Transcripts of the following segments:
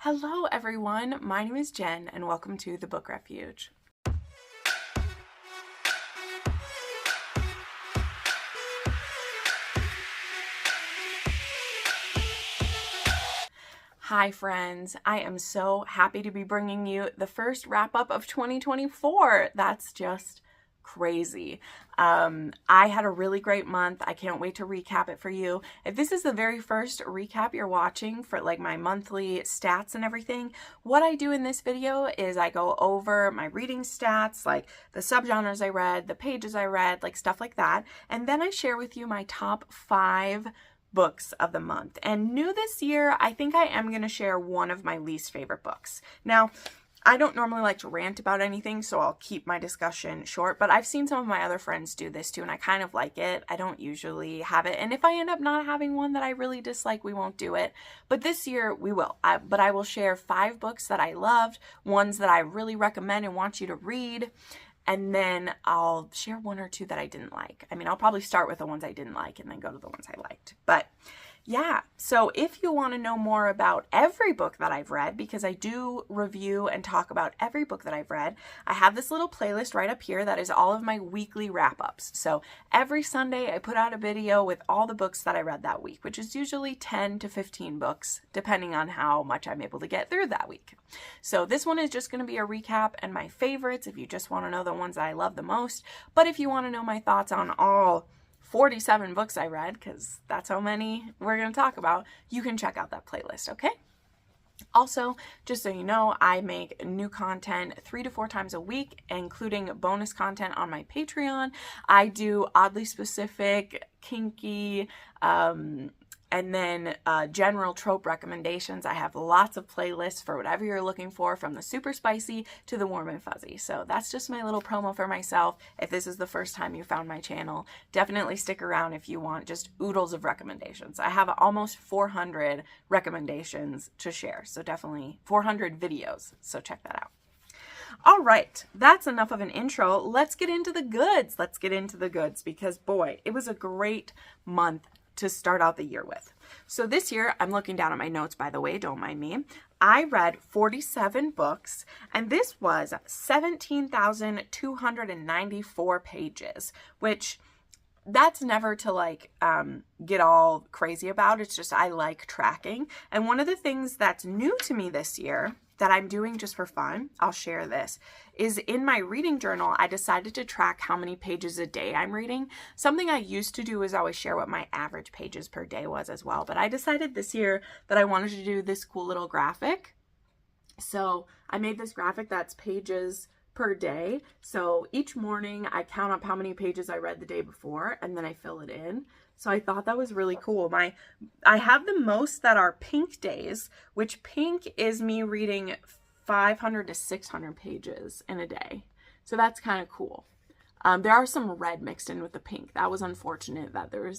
Hello everyone, my name is Jen and welcome to the Book Refuge. Hi friends, I am so happy to be bringing you the first wrap up of 2024. That's just crazy. I had a really great month. I can't wait to recap it for you. If this is the very first recap you're watching for like my monthly stats and everything, what I do in this video is I go over my reading stats, like the subgenres I read, the pages I read, like stuff like that. And then I share with you my top 5 books of the month. And new this year, I think I am going to share one of my least favorite books. Now, I don't normally like to rant about anything, so I'll keep my discussion short, but I've seen some of my other friends do this too, and I kind of like it. I don't usually have it, and if I end up not having one that I really dislike, we won't do it, but this year we will. But I will share 5 books that I loved, ones that I really recommend and want you to read, and then I'll share 1 or 2 that I didn't like. I mean, I'll probably start with the ones I didn't like and then go to the ones I liked. But yeah, so if you want to know more about every book that I've read, because I do review and talk about every book that I've read, I have this little playlist right up here that is all of my weekly wrap-ups. So every Sunday I put out a video with all the books that I read that week, which is usually 10 to 15 books, depending on how much I'm able to get through that week. So this one is just going to be a recap and my favorites if you just want to know the ones that I love the most. But if you want to know my thoughts on all 47 books I read, because that's how many we're going to talk about, you can check out that playlist, okay? Also, just so you know, I make new content 3 to 4 times a week, including bonus content on my Patreon. I do oddly specific, kinky, and then general trope recommendations. I have lots of playlists for whatever you're looking for, from the super spicy to the warm and fuzzy. So that's just my little promo for myself. If this is the first time you found my channel, definitely stick around if you want just oodles of recommendations. I have almost 400 recommendations to share, so definitely 400 videos, so check that out. All right, that's enough of an intro. Let's get into the goods. Let's get into the goods because boy, it was a great month to start out the year with. So this year, I'm looking down at my notes, by the way, don't mind me. I read 47 books, and this was 17,294 pages, which that's never to like get all crazy about. It's just I like tracking. And one of the things that's new to me this year that I'm doing just for fun, I'll share this, is in my reading journal, I decided to track how many pages a day I'm reading. Something I used to do is always share what my average pages per day was as well. But I decided this year that I wanted to do this cool little graphic. So I made this graphic that's pages per day. So each morning I count up how many pages I read the day before and then I fill it in. So I thought that was really cool. I have the most that are pink days, which pink is me reading 500 to 600 pages in a day. So that's kind of cool. There are some red mixed in with the pink. That was unfortunate that they're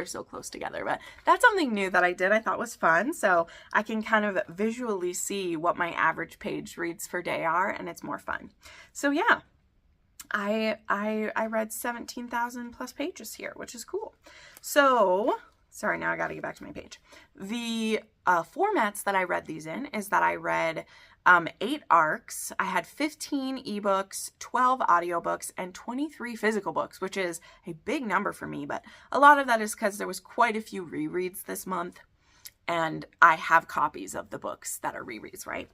so close together, but that's something new that I did. I thought was fun. So I can kind of visually see what my average page reads per day are, and it's more fun. So yeah. I read 17,000 plus pages here, which is cool. So, sorry, now I got to get back to my page. The formats that I read these in is that I read 8 arcs. I had 15 ebooks, 12 audiobooks, and 23 physical books, which is a big number for me. But a lot of that is because there was quite a few rereads this month. And I have copies of the books that are rereads, right?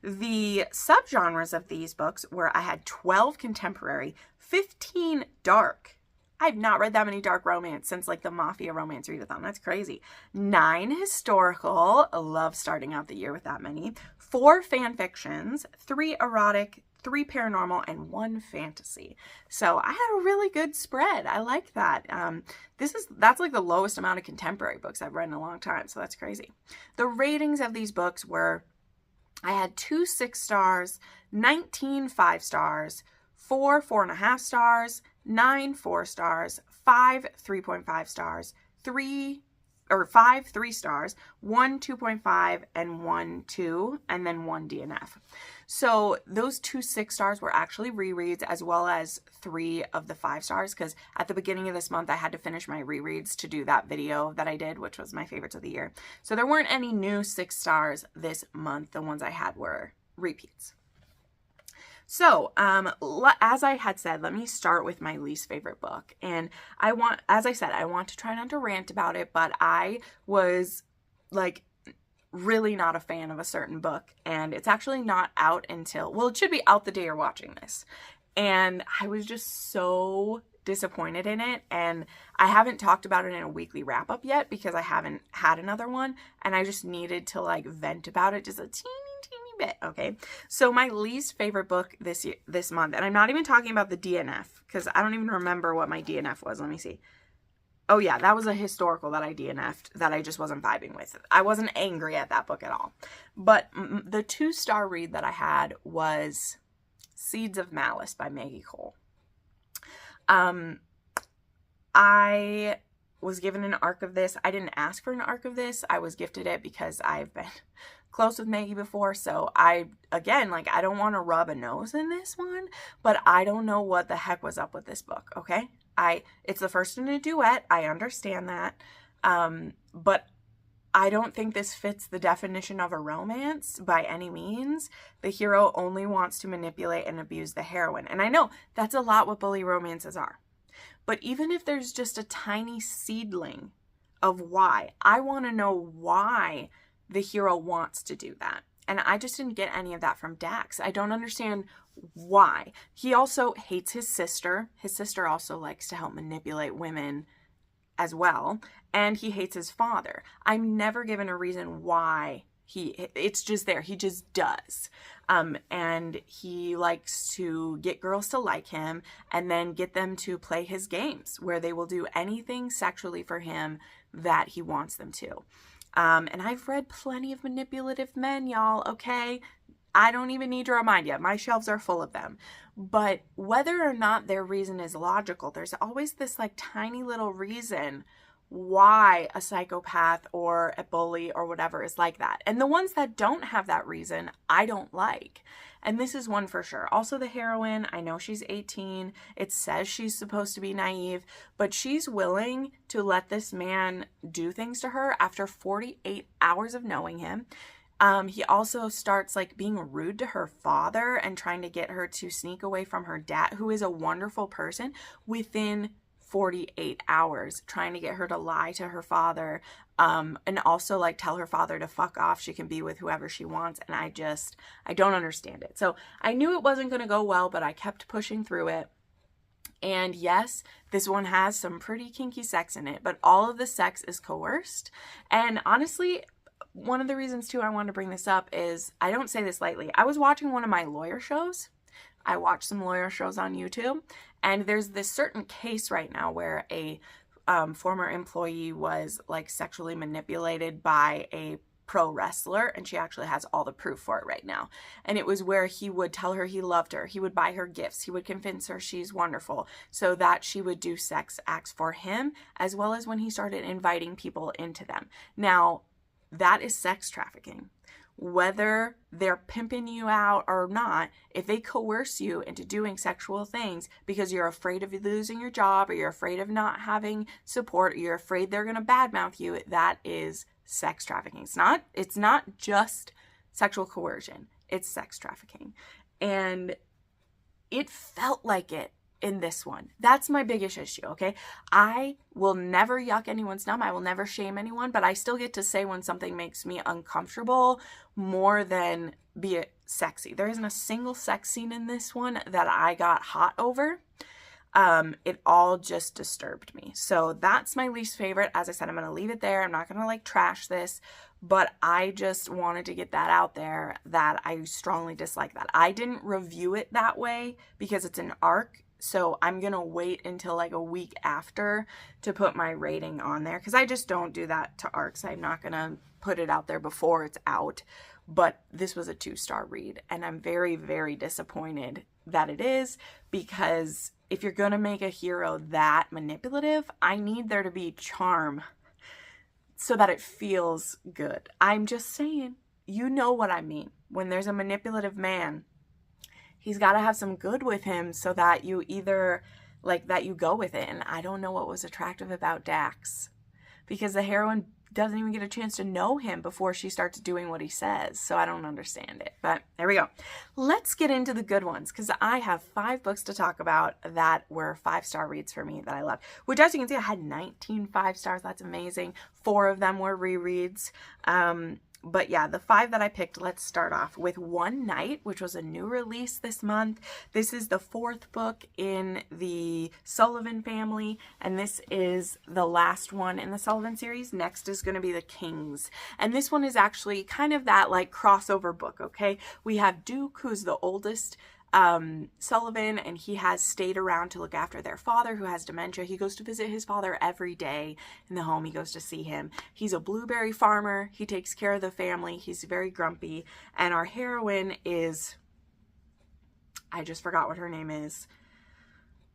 The subgenres of these books were I had 12 contemporary, 15 dark. I've not read that many dark romance since like the Mafia romance readathon. That's crazy. 9 historical. I love starting out the year with that many. 4 fan fictions, 3 erotic, 3 paranormal, and 1 fantasy. So I had a really good spread. I like that. That's like the lowest amount of contemporary books I've read in a long time. So that's crazy. The ratings of these books were, I had 2 6 stars, 19 5 stars, 4 4.5 stars, 9 4 stars, 5 3.5 stars, 3 3 stars, 1 2.5, and 1 2, and then 1 DNF. So those 2 6 stars were actually rereads, as well as 3 of the 5 stars, because at the beginning of this month I had to finish my rereads to do that video that I did, which was my favorites of the year. So there weren't any new 6 stars this month. The ones I had were repeats. So, as I had said, let me start with my least favorite book. And as I said, I want to try not to rant about it, but I was like really not a fan of a certain book, and it's actually not out until, well, it should be out the day you're watching this. And I was just so disappointed in it, and I haven't talked about it in a weekly wrap up yet because I haven't had another one, and I just needed to like vent about it just a teeny bit. Okay, so my least favorite book this month, and I'm not even talking about the DNF because I don't even remember what my DNF was. Let me see. Oh yeah, that was a historical that I DNF'd that I just wasn't vibing with. I wasn't angry at that book at all. But the 2-star read that I had was Seeds of Malice by Maggie Cole. I was given an arc of this. I didn't ask for an arc of this. I was gifted it because I've been close with Maggie before. So I don't want to rub a nose in this one, but I don't know what the heck was up with this book. Okay. It's the first in a duet. I understand that. But I don't think this fits the definition of a romance by any means. The hero only wants to manipulate and abuse the heroine. And I know that's a lot what bully romances are. But even if there's just a tiny seedling of why, I want to know why the hero wants to do that. And I just didn't get any of that from Dax. I don't understand why. He also hates his sister. His sister also likes to help manipulate women as well. And he hates his father. I'm never given a reason why it's just there. He just does. And he likes to get girls to like him and then get them to play his games where they will do anything sexually for him that he wants them to. And I've read plenty of manipulative men, y'all, okay? I don't even need to remind you. My shelves are full of them. But whether or not their reason is logical, there's always this like tiny little reason why a psychopath or a bully or whatever is like that. And the ones that don't have that reason, I don't like. And this is one for sure. Also the heroine, I know she's 18. It says she's supposed to be naive, but she's willing to let this man do things to her after 48 hours of knowing him. He also starts like being rude to her father and trying to get her to sneak away from her dad, who is a wonderful person, within 48 hours, trying to get her to lie to her father, and also like tell her father to fuck off. She can be with whoever she wants. And I don't understand it. So I knew it wasn't going to go well, but I kept pushing through it. And yes, this one has some pretty kinky sex in it, but all of the sex is coerced. And honestly, one of the reasons too I wanted to bring this up is, I don't say this lightly, I was watching one of my lawyer shows. I watch some lawyer shows on YouTube, and there's this certain case right now where a former employee was like sexually manipulated by a pro wrestler, and she actually has all the proof for it right now. And it was where he would tell her he loved her, he would buy her gifts, he would convince her she's wonderful so that she would do sex acts for him, as well as when he started inviting people into them. Now, that is sex trafficking. Whether they're pimping you out or not, if they coerce you into doing sexual things because you're afraid of losing your job, or you're afraid of not having support, or you're afraid they're going to badmouth you, that is sex trafficking. It's not just sexual coercion, it's sex trafficking. And it felt like it in this one. That's my biggest issue, okay? I will never yuck anyone's yum. I will never shame anyone, but I still get to say when something makes me uncomfortable more than be it sexy. There isn't a single sex scene in this one that I got hot over. It all just disturbed me. So that's my least favorite. As I said, I'm going to leave it there. I'm not going to like trash this, but I just wanted to get that out there that I strongly dislike that. I didn't review it that way because it's an arc. So I'm going to wait until like a week after to put my rating on there, because I just don't do that to arcs. I'm not going to put it out there before it's out. But this was a 2-star read, and I'm very, very disappointed that it is, because if you're going to make a hero that manipulative, I need there to be charm so that it feels good. I'm just saying, you know what I mean. When there's a manipulative man, he's got to have some good with him so that you either, like, that you go with it. And I don't know what was attractive about Dax, because the heroine doesn't even get a chance to know him before she starts doing what he says. So I don't understand it. But there we go. Let's get into the good ones, because I have 5 books to talk about that were 5-star reads for me that I loved. Which, as you can see, I had 19 5 stars. That's amazing. 4 of them were rereads. But yeah, the 5 that I picked, let's start off with One Night, which was a new release this month. This is the 4th book in the Sullivan family, and this is the last one in the Sullivan series. Next is going to be the Kings. And this one is actually kind of that like crossover book, okay? We have Duke, who's the oldest Sullivan, and he has stayed around to look after their father, who has dementia. He goes to visit his father every day in the home. He goes to see him. He's a blueberry farmer. He takes care of the family. He's very grumpy. And our heroine is, I just forgot what her name is.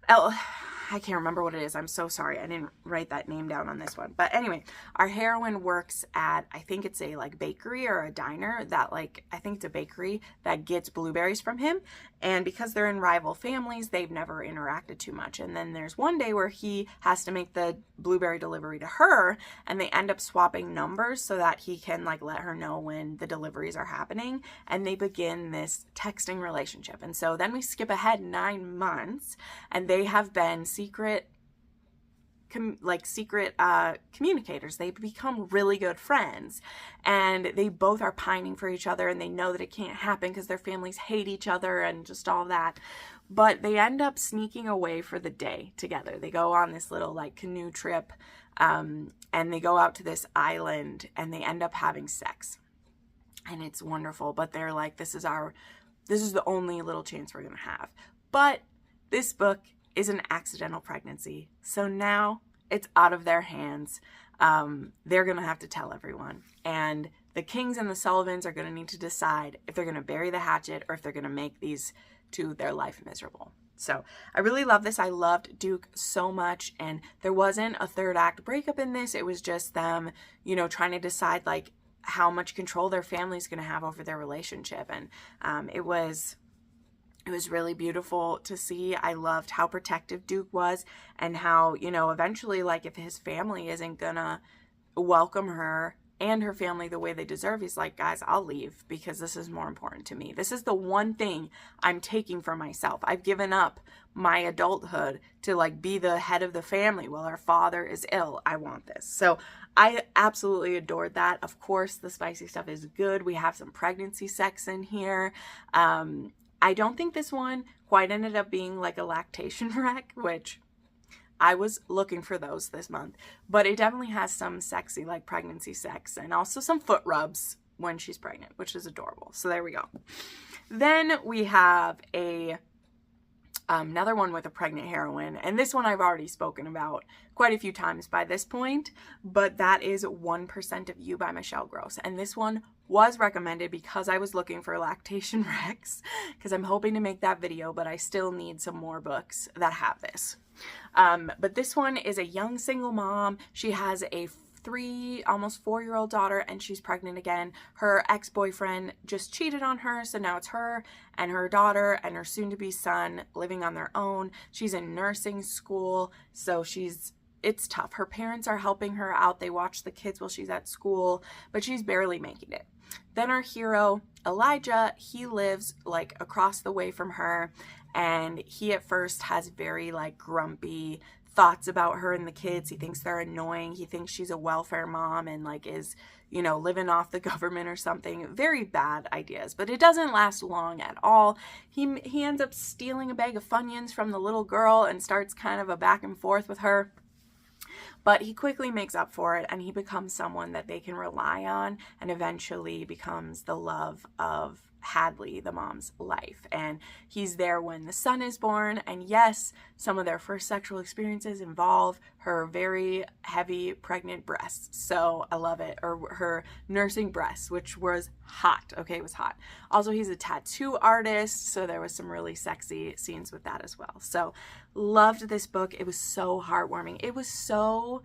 I can't remember what it is. I'm so sorry. I didn't write that name down on this one. But anyway, our heroine works at, I think it's a like bakery or a diner that like, I think it's a bakery that gets blueberries from him. And because they're in rival families, they've never interacted too much. And then there's one day where he has to make the blueberry delivery to her, and they end up swapping numbers so that he can like let her know when the deliveries are happening. And they begin this texting relationship. And so then we skip ahead 9 months, and they have been secret communicators. They become really good friends, and they both are pining for each other, and they know that it can't happen because their families hate each other and just all that. But they end up sneaking away for the day together. They go on this little like canoe trip, and they go out to this island, and they end up having sex, and it's wonderful. But they're like, this is the only little chance we're gonna have. But this book is an accidental pregnancy. So now it's out of their hands. They're going to have to tell everyone. And the Kings and the Sullivans are going to need to decide if they're going to bury the hatchet or if they're going to make these two their life miserable. So I really love this. I loved Duke so much. And there wasn't a 3rd act breakup in this. It was just them, you know, trying to decide like how much control their family's going to have over their relationship. And it was really beautiful to see. I loved how protective Duke was, and how, you know, eventually, like, if his family isn't gonna welcome her and her family the way they deserve, he's like, guys, I'll leave because this is more important to me. This is the one thing I'm taking for myself. I've given up my adulthood to like be the head of the family while our father is ill. I want this. So I absolutely adored that. Of course, the spicy stuff is good. We have some pregnancy sex in here. I don't think this one quite ended up being like a lactation wreck, which I was looking for those this month, but it definitely has some sexy like pregnancy sex, and also some foot rubs when she's pregnant, which is adorable. So there we go. Then we have another one with a pregnant heroine, and this one I've already spoken about quite a few times by this point, but that is 1% of You by Michelle Gross. And this one was recommended because I was looking for lactation wrecks, because I'm hoping to make that video, but I still need some more books that have this. But this one is a young single mom. She has a 3, almost 4-year-old daughter, and she's pregnant again. Her ex-boyfriend just cheated on her, so now it's her and her daughter and her soon-to-be son living on their own. She's in nursing school, so it's tough. Her parents are helping her out. They watch the kids while she's at school, but she's barely making it. Then our hero, Elijah, he lives like across the way from her, and he at first has very like grumpy thoughts about her and the kids. He thinks they're annoying. He thinks she's a welfare mom and like is, you know, living off the government or something. Very bad ideas, but it doesn't last long at all. He ends up stealing a bag of Funyuns from the little girl and starts kind of a back and forth with her. But he quickly makes up for it, and he becomes someone that they can rely on, and eventually becomes the love of Hadley, the mom's life. And he's there when the son is born, and yes, some of their first sexual experiences involve her very heavy pregnant breasts. So I love it. Or her nursing breasts, which was hot. Okay, it was hot. Also, he's a tattoo artist, so there was some really sexy scenes with that as well. So loved this book. It was so heartwarming. It was so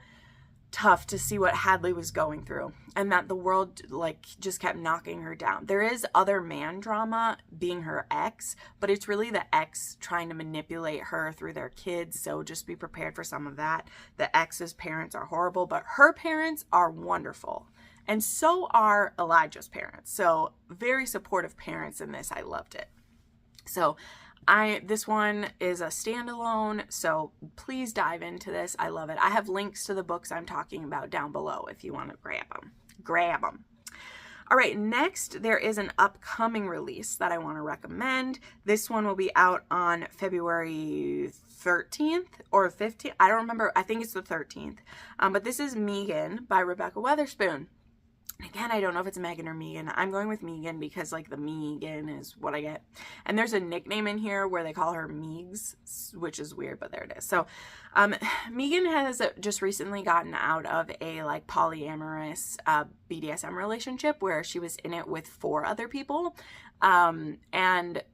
tough to see what Hadley was going through, and that the world like just kept knocking her down. There is other man drama, being her ex, but it's really the ex trying to manipulate her through their kids, so just be prepared for some of that. The ex's parents are horrible, but her parents are wonderful, and so are Elijah's parents. So very supportive parents in this. I loved it. So this one is a standalone, so please dive into this. I love it. I have links to the books I'm talking about down below if you want to grab them. Grab them. All right, next there is an upcoming release that I want to recommend. This one will be out on February 13th or 15th. I don't remember. I think it's the 13th. But this is Megan by Rebecca Weatherspoon. Again, I don't know if it's Megan or Megan. I'm going with Megan because like the Megan is what I get. And there's a nickname in here where they call her Meegs, which is weird, but there it is. So Megan has just recently gotten out of a like polyamorous BDSM relationship where she was in it with 4 other people. And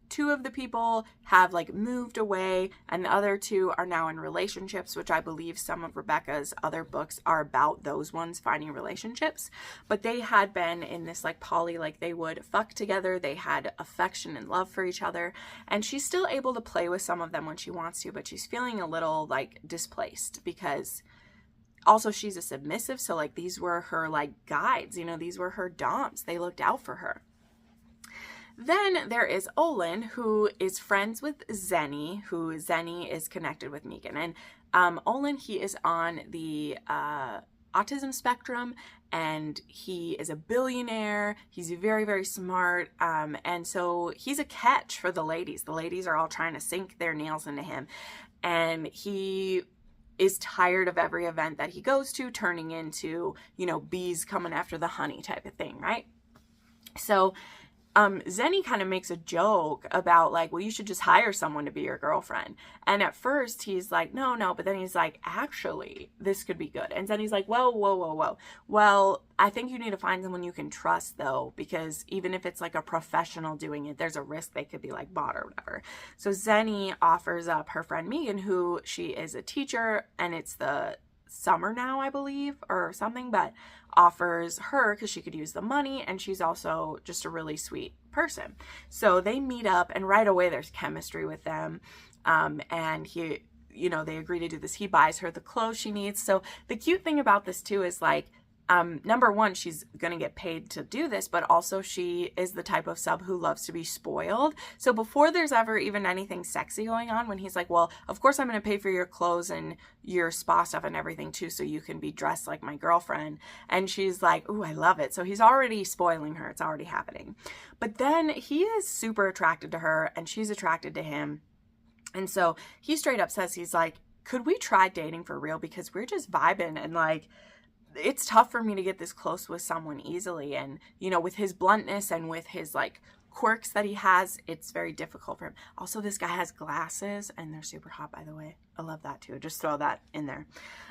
2 of the people have like moved away, and the other 2 are now in relationships, which I believe some of Rebecca's other books are about those ones finding relationships. But they had been in this like poly, like they would fuck together, they had affection and love for each other, and she's still able to play with some of them when she wants to, but she's feeling a little like displaced because also she's a submissive, so like these were her like guides, you know, these were her doms, they looked out for her. Then there is Olin, who is friends with Zenny, who Zenny is connected with Megan. And Olin, he is on the autism spectrum, and he is a billionaire. He's very, very smart. And so he's a catch for the ladies. The ladies are all trying to sink their nails into him. And he is tired of every event that he goes to turning into, you know, bees coming after the honey type of thing, right? So Zenny kind of makes a joke about like, well, you should just hire someone to be your girlfriend. And at first he's like, no, but then he's like, actually, this could be good. And Zenny's like, whoa. Well, I think you need to find someone you can trust though, because even if it's like a professional doing it, there's a risk they could be like bought or whatever. So Zenny offers up her friend Megan, who she is a teacher, and it's the summer now, I believe, or something, but offers her because she could use the money, and she's also just a really sweet person. So they meet up, and right away there's chemistry with them, and he, you know, they agree to do this. He buys her the clothes she needs. So the cute thing about this too is like, number one, she's gonna get paid to do this, but also she is the type of sub who loves to be spoiled. So before there's ever even anything sexy going on, when he's like, well, of course I'm gonna pay for your clothes and your spa stuff and everything too, so you can be dressed like my girlfriend. And she's like, ooh, I love it. So he's already spoiling her. It's already happening. But then he is super attracted to her, and she's attracted to him. And so he straight up says, he's like, could we try dating for real? Because we're just vibing, and like, it's tough for me to get this close with someone easily. And, you know, with his bluntness and with his like quirks that he has, it's very difficult for him. Also, this guy has glasses, and they're super hot, by the way. I love that too. Just throw that in there.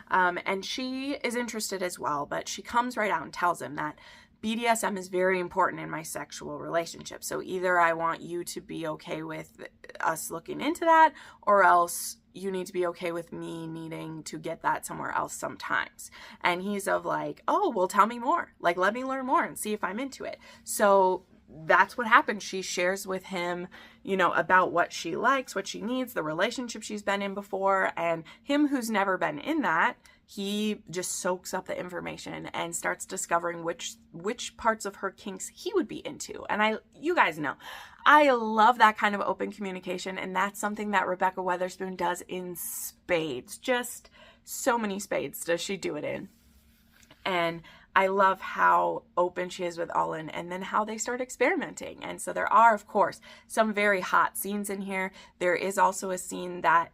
And she is interested as well, but she comes right out and tells him that BDSM is very important in my sexual relationship. So either I want you to be okay with us looking into that, or else you need to be okay with me needing to get that somewhere else sometimes. And he's of like, oh, well, tell me more. Like, let me learn more and see if I'm into it. So that's what happens. She shares with him, you know, about what she likes, what she needs, the relationship she's been in before, and him who's never been in that, he just soaks up the information and starts discovering which parts of her kinks he would be into. And you guys know, I love that kind of open communication, and that's something that Rebecca Weatherspoon does in spades. Just so many spades does she do it in. And I love how open she is with Olin, and then how they start experimenting. And so there are, of course, some very hot scenes in here. There is also a scene that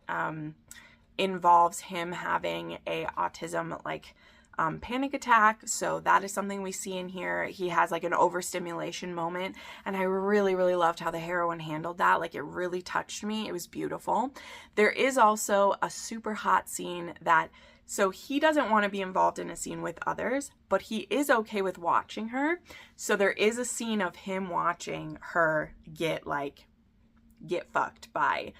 involves him having a autism like panic attack. So that is something we see in here. He has like an overstimulation moment, and I really, really loved how the heroine handled that. Like, it really touched me. It was beautiful. There is also a super hot scene that, so he doesn't want to be involved in a scene with others, but he is okay with watching her. So there is a scene of him watching her get fucked by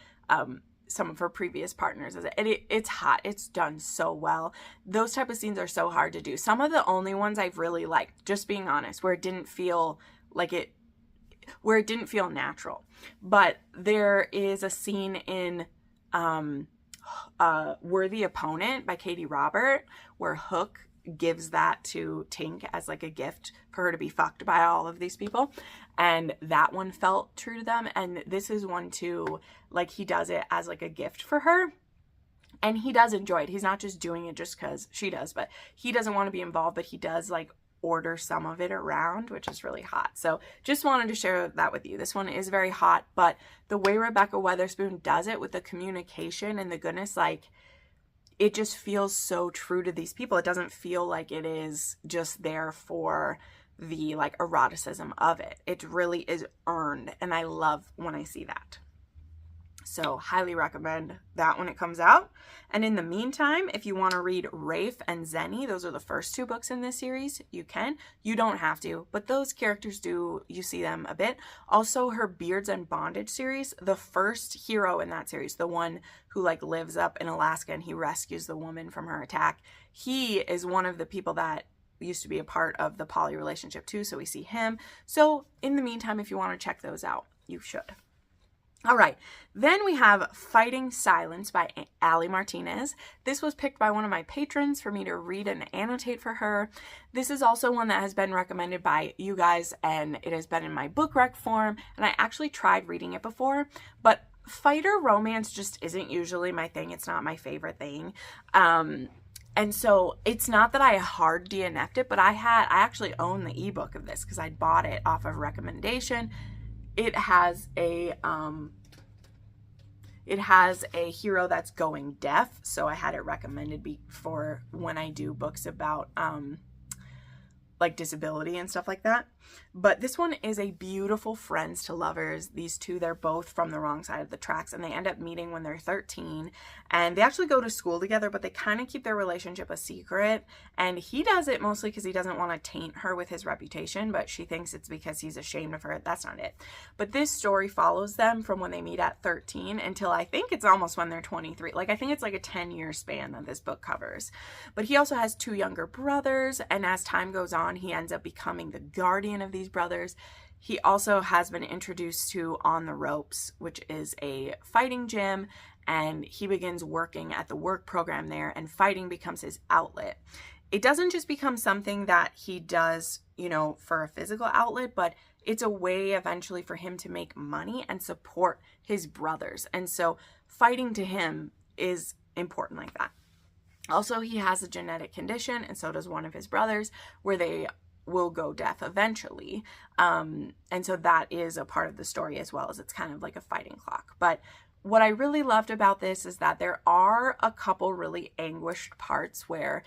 some of her previous partners. It's hot. It's done so well. Those type of scenes are so hard to do. Some of the only ones I've really liked, just being honest, where it didn't feel natural. But there is a scene in Worthy Opponent by Katie Robert where Hook gives that to Tink as like a gift for her to be fucked by all of these people, and that one felt true to them. And this is one too, like he does it as like a gift for her, and he does enjoy it. He's not just doing it just because she does, but he doesn't want to be involved, but he does like order some of it around, which is really hot. So just wanted to share that with you. This one is very hot, but the way Rebecca Weatherspoon does it with the communication and the goodness, like it just feels so true to these people. It doesn't feel like it is just there for the like eroticism of it. It really is earned, and I love when I see that. So highly recommend that when it comes out. And in the meantime, if you want to read Rafe and Zenny, those are the first 2 books in this series, you can. You don't have to, but those characters do, you see them a bit. Also her Beards and Bondage series, the first hero in that series, the one who like lives up in Alaska and he rescues the woman from her attack, he is one of the people that used to be a part of the poly relationship too, so we see him. So in the meantime, if you want to check those out, you should. All right, then we have Fighting Silence by Allie Martinez. This was picked by one of my patrons for me to read and annotate for her. This is also one that has been recommended by you guys, and it has been in my book rec form, and I actually tried reading it before, but fighter romance just isn't usually my thing. It's not my favorite thing. And so it's not that I hard DNF'd it, but I actually own the ebook of this because I bought it off of recommendation. It has a hero that's going deaf, so I had it recommended for when I do books about like disability and stuff like that. But this one is a beautiful friends to lovers. These two, they're both from the wrong side of the tracks, and they end up meeting when they're 13, and they actually go to school together, but they kind of keep their relationship a secret. And he does it mostly because he doesn't want to taint her with his reputation, but she thinks it's because he's ashamed of her. That's not it. But this story follows them from when they meet at 13 until I think it's almost when they're 23. Like I think it's like a 10-year span that this book covers. But he also has 2 younger brothers, and as time goes on, he ends up becoming the guardian of these brothers. He also has been introduced to On the Ropes, which is a fighting gym, and he begins working at the work program there, and fighting becomes his outlet. It doesn't just become something that he does, you know, for a physical outlet, but it's a way eventually for him to make money and support his brothers. And so fighting to him is important like that. Also, he has a genetic condition, and so does one of his brothers, where they will go deaf eventually. And so that is a part of the story as well, as it's kind of like a fighting clock. But what I really loved about this is that there are a couple really anguished parts where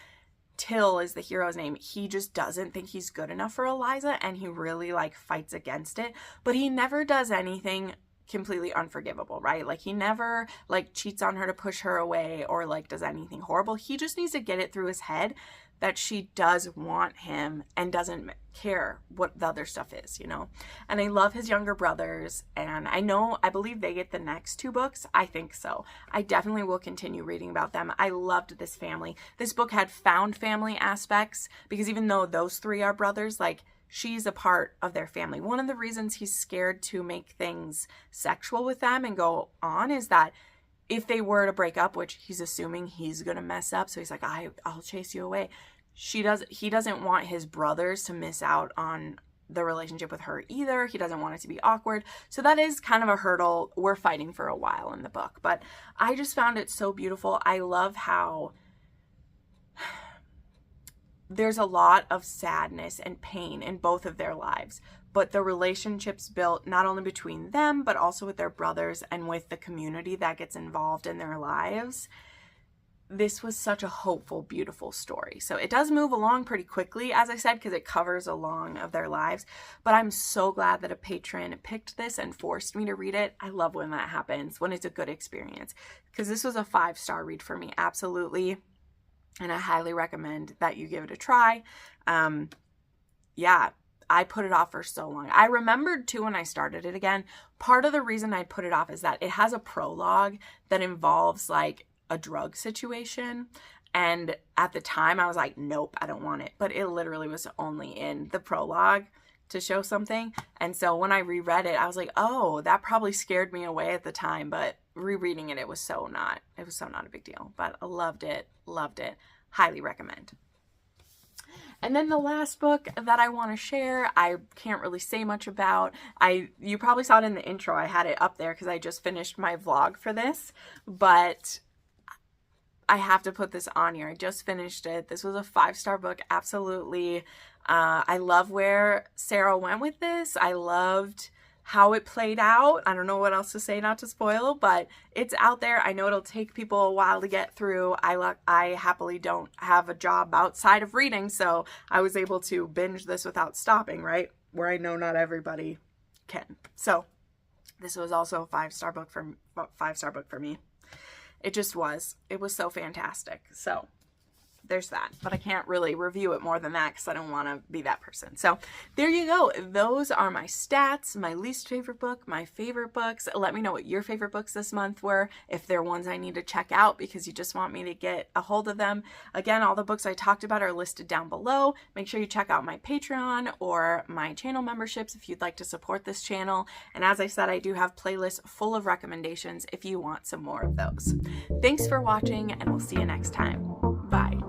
Till is the hero's name. He just doesn't think he's good enough for Eliza, and he really like fights against it, but he never does anything completely unforgivable, right? Like he never like cheats on her to push her away or like does anything horrible. He just needs to get it through his head that she does want him and doesn't care what the other stuff is, you know? And I love his younger brothers, and I believe they get the next 2 books. I think so. I definitely will continue reading about them. I loved this family. This book had found family aspects because even though those 3 are brothers, like she's a part of their family. One of the reasons he's scared to make things sexual with them and go on is that if they were to break up, which he's assuming he's going to mess up, so he's like, I'll chase you away. He doesn't want his brothers to miss out on the relationship with her either. He doesn't want it to be awkward. So that is kind of a hurdle we're fighting for a while in the book. But I just found it so beautiful. I love how there's a lot of sadness and pain in both of their lives, but the relationships built not only between them, but also with their brothers and with the community that gets involved in their lives. This was such a hopeful, beautiful story. So it does move along pretty quickly, as I said, because it covers a long of their lives, but I'm so glad that a patron picked this and forced me to read it. I love when that happens, when it's a good experience, because this was a 5-star read for me, absolutely. And I highly recommend that you give it a try. Yeah, I put it off for so long. I remembered too when I started it again, part of the reason I put it off is that it has a prologue that involves like a drug situation. And at the time I was like, nope, I don't want it. But it literally was only in the prologue to show something. And so when I reread it, I was like, oh, that probably scared me away at the time. But rereading it, it was so not a big deal. But I loved it. Highly recommend. And then the last book that I want to share, I can't really say much about. You probably saw it in the intro. I had it up there because I just finished my vlog for this, but I have to put this on here. I just finished it. This was a 5-star book. Absolutely. I love where Sarah went with this. I loved how it played out. I don't know what else to say not to spoil, but it's out there. I know it'll take people a while to get through. I happily don't have a job outside of reading, so I was able to binge this without stopping, right? Where I know not everybody can. So this was also a 5-star book for me. It just was. It was so fantastic. So there's that, but I can't really review it more than that because I don't want to be that person. So there you go. Those are my stats, my least favorite book, my favorite books. Let me know what your favorite books this month were, if they're ones I need to check out because you just want me to get a hold of them. Again, all the books I talked about are listed down below. Make sure you check out my Patreon or my channel memberships if you'd like to support this channel. And as I said, I do have playlists full of recommendations if you want some more of those. Thanks for watching, and we'll see you next time. Bye.